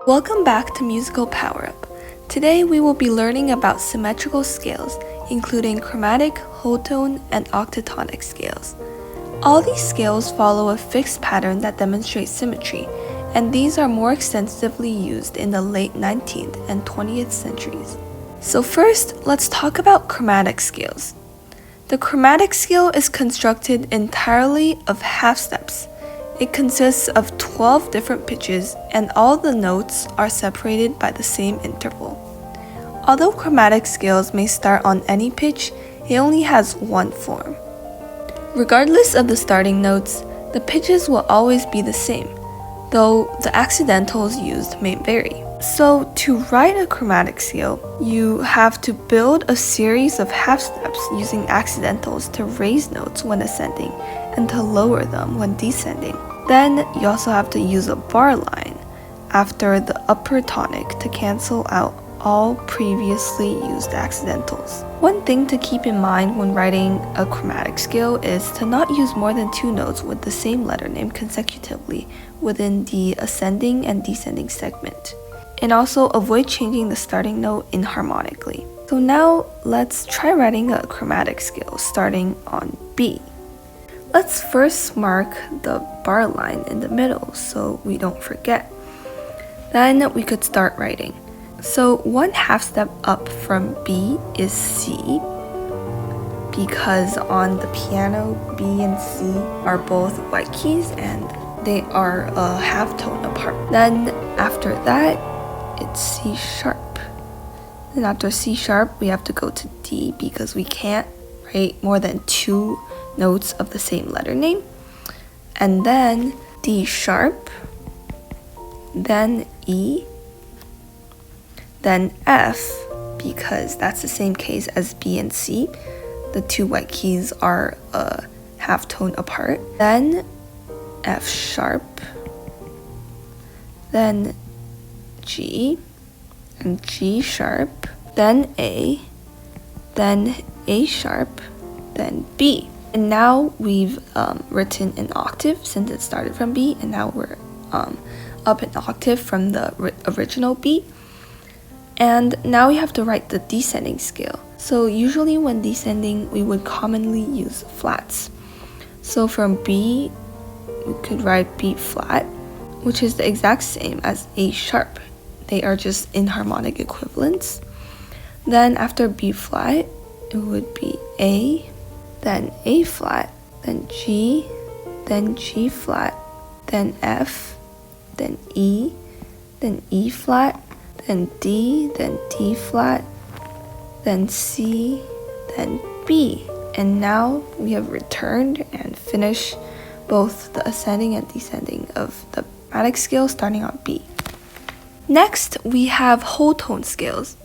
Welcome back to Musical Power Up. Today we will be learning about symmetrical scales, including chromatic, whole tone, and octatonic scales. All these scales follow a fixed pattern that demonstrates symmetry, and these are more extensively used in the late 19th and 20th centuries. So first, let's talk about chromatic scales. The chromatic scale is constructed entirely of half steps. It consists of 12 different pitches, and all the notes are separated by the same interval. Although chromatic scales may start on any pitch, it only has one form. Regardless of the starting notes, the pitches will always be the same, though the accidentals used may vary. So to write a chromatic scale, you have to build a series of half steps using accidentals to raise notes when ascending and to lower them when descending. Then you also have to use a bar line after the upper tonic to cancel out all previously used accidentals. One thing to keep in mind when writing a chromatic scale is to not use more than two notes with the same letter name consecutively within the ascending and descending segment. And also avoid changing the starting note inharmonically. So now let's try writing a chromatic scale starting on B. Let's first mark the bar line in the middle so we don't forget. Then we could start writing. So one half step up from B is C, because on the piano B and C are both white keys and they are a half tone apart. Then after that, it's C sharp. Then after C sharp, we have to go to D because we can't write more than two notes of the same letter name. And then D sharp, then E, then F, because that's the same case as B and C. The two white keys are a half tone apart. Then F sharp, then G, and G sharp, then A sharp, then B. And now we've written an octave since it started from B, and now we're up an octave from the original B. And now we have to write the descending scale. So usually when descending, we would commonly use flats. So from B, we could write B flat, which is the exact same as A sharp. They are just inharmonic equivalents. Then after B flat, it would be A, then A flat, then G flat, then F, then E flat, then D flat, then C, then B. And now we have returned and finished both the ascending and descending of the chromatic scale starting on B. Next, we have whole tone scales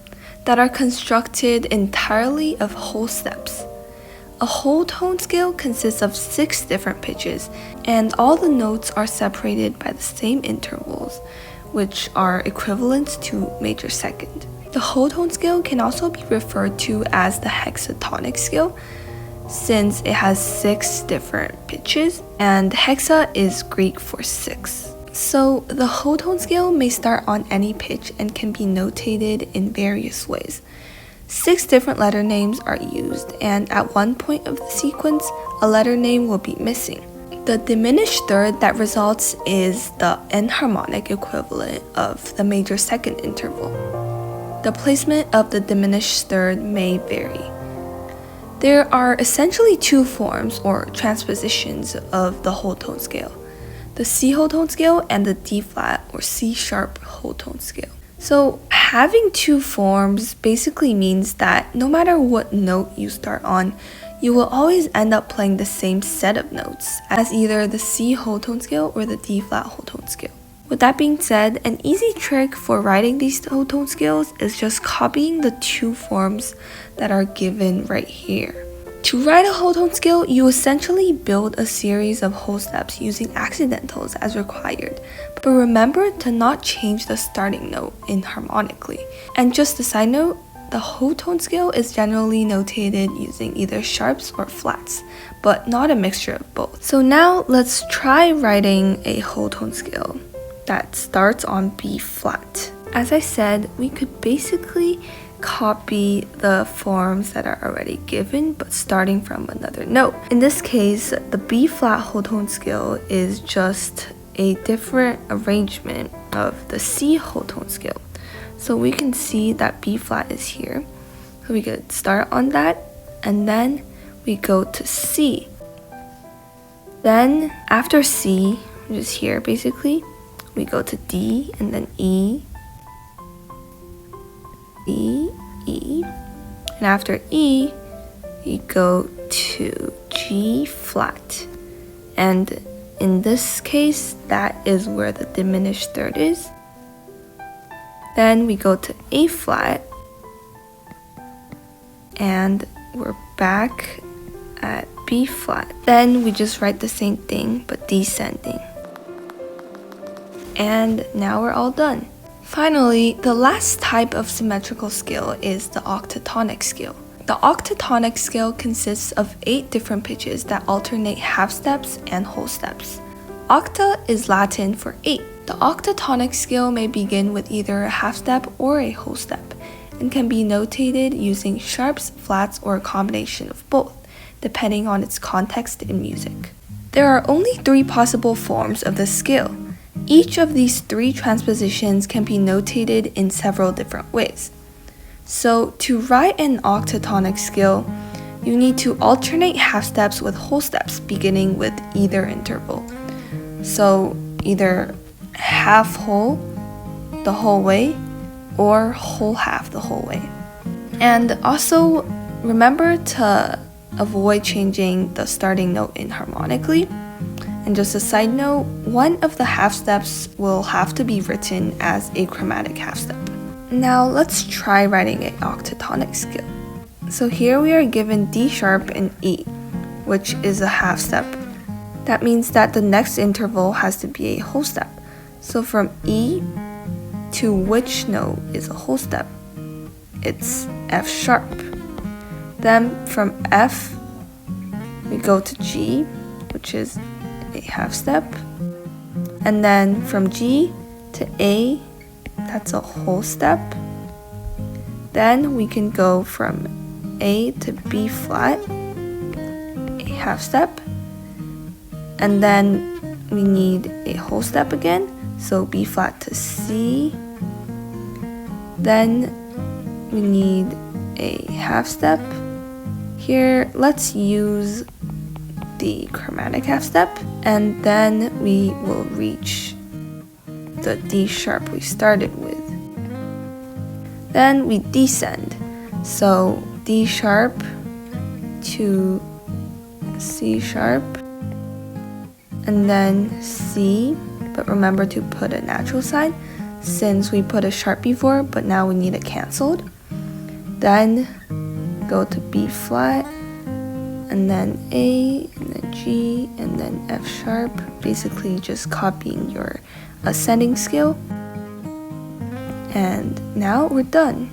that are constructed entirely of whole steps. A whole tone scale consists of 6 different pitches, and all the notes are separated by the same intervals, which are equivalent to major second. The whole tone scale can also be referred to as the hexatonic scale, since it has 6 different pitches, and hexa is Greek for 6. So the whole tone scale may start on any pitch and can be notated in various ways. 6 different letter names are used, and at one point of the sequence, a letter name will be missing. The diminished third that results is the enharmonic equivalent of the major second interval. The placement of the diminished third may vary. There are essentially 2 forms or transpositions of the whole tone scale: the C whole tone scale and the D flat or C sharp whole tone scale. So having 2 forms basically means that no matter what note you start on, you will always end up playing the same set of notes as either the C whole tone scale or the D flat whole tone scale. With that being said, an easy trick for writing these whole tone scales is just copying the 2 forms that are given right here. To write a whole tone scale, you essentially build a series of whole steps using accidentals as required, but remember to not change the starting note inharmonically. And just a side note, the whole tone scale is generally notated using either sharps or flats, but not a mixture of both. So now let's try writing a whole tone scale. that starts on B flat. As I said, we could basically copy the forms that are already given but starting from another note. In this case, the B flat whole tone scale is just a different arrangement of the C whole tone scale. So we can see that B flat is here. So we could start on that and then we go to C. Then after C, which is here basically, we go to D and then E, E, E, and after E, we go to G flat. And in this case, that is where the diminished third is. Then we go to A flat, and we're back at B flat. Then we just write the same thing but descending. And now we're all done. Finally, the last type of symmetrical scale is the octatonic scale. The octatonic scale consists of 8 different pitches that alternate half steps and whole steps. Octa is Latin for 8. The octatonic scale may begin with either a half step or a whole step, and can be notated using sharps, flats, or a combination of both, depending on its context in music. There are only 3 possible forms of this scale. Each of these 3 transpositions can be notated in several different ways. So to write an octatonic scale, you need to alternate half steps with whole steps beginning with either interval. So either half whole the whole way or whole half the whole way. And also remember to avoid changing the starting note inharmonically. And just a side note, one of the half steps will have to be written as a chromatic half step. Now let's try writing an octatonic scale. So here we are given D sharp and E, which is a half step. That means that the next interval has to be a whole step. So from E to which note is a whole step? It's F sharp. Then from F, we go to G, which is a half step. And then from G to A, that's a whole step. Then we can go from A to B flat, a half step. And then we need a whole step again, so B flat to C. Then we need a half step. Here, let's use the chromatic half step, and then we will reach the D sharp we started with. Then we descend, so D sharp to C sharp, and then C, but remember to put a natural sign since we put a sharp before, but now we need it cancelled. Then go to B flat, and then A, and then G, and then F sharp, basically just copying your ascending scale. And now we're done.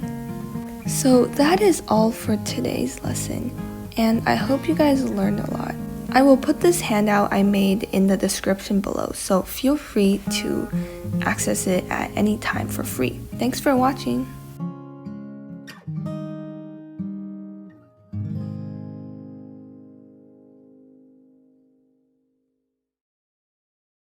So that is all for today's lesson, and I hope you guys learned a lot. I will put this handout I made in the description below, so feel free to access it at any time for free. Thanks for watching.